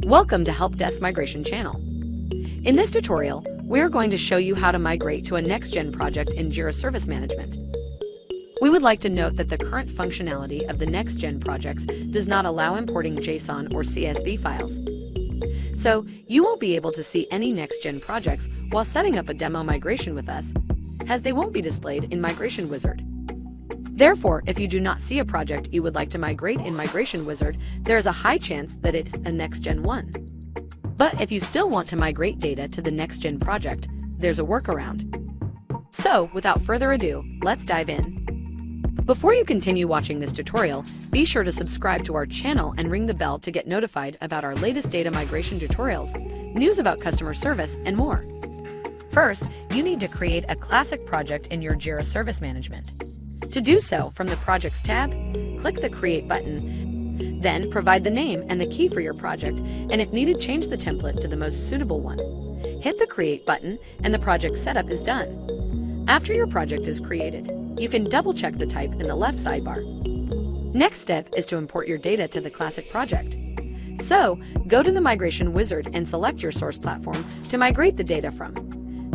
Welcome to Help Desk Migration channel. In this tutorial, we are going to show you how to migrate to a next-gen project in Jira Service Management. We would like to note that the current functionality of the next-gen projects does not allow importing JSON or CSV files. So, you won't be able to see any next-gen projects while setting up a demo migration with us, as they won't be displayed in Migration Wizard. Therefore, if you do not see a project you would like to migrate in Migration Wizard, there is a high chance that it's a next-gen one. But if you still want to migrate data to the next-gen project, there's a workaround. So, without further ado, let's dive in. Before you continue watching this tutorial, be sure to subscribe to our channel and ring the bell to get notified about our latest data migration tutorials, news about customer service, and more. First, you need to create a classic project in your Jira Service Management. To do so, from the Projects tab, click the Create button, then provide the name and the key for your project, and if needed, change the template to the most suitable one. Hit the Create button, and the project setup is done. After your project is created, you can double-check the type in the left sidebar. Next step is to import your data to the classic project. So, go to the Migration Wizard and select your source platform to migrate the data from.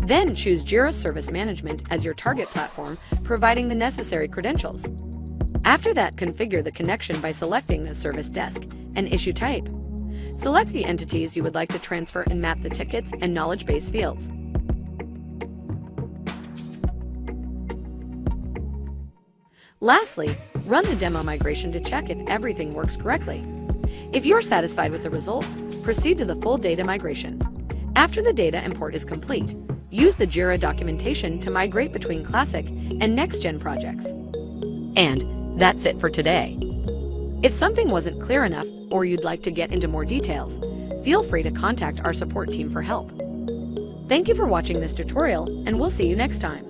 Then choose Jira Service Management as your target platform, providing the necessary credentials. After that, configure the connection by selecting the service desk and issue type. Select the entities you would like to transfer and map the tickets and knowledge base fields. Lastly, run the demo migration to check if everything works correctly. If you're satisfied with the results, proceed to the full data migration. After the data import is complete, use the Jira documentation to migrate between classic and next-gen projects. And that's it for today. If something wasn't clear enough or you'd like to get into more details, feel free to contact our support team for help. Thank you for watching this tutorial, and we'll see you next time.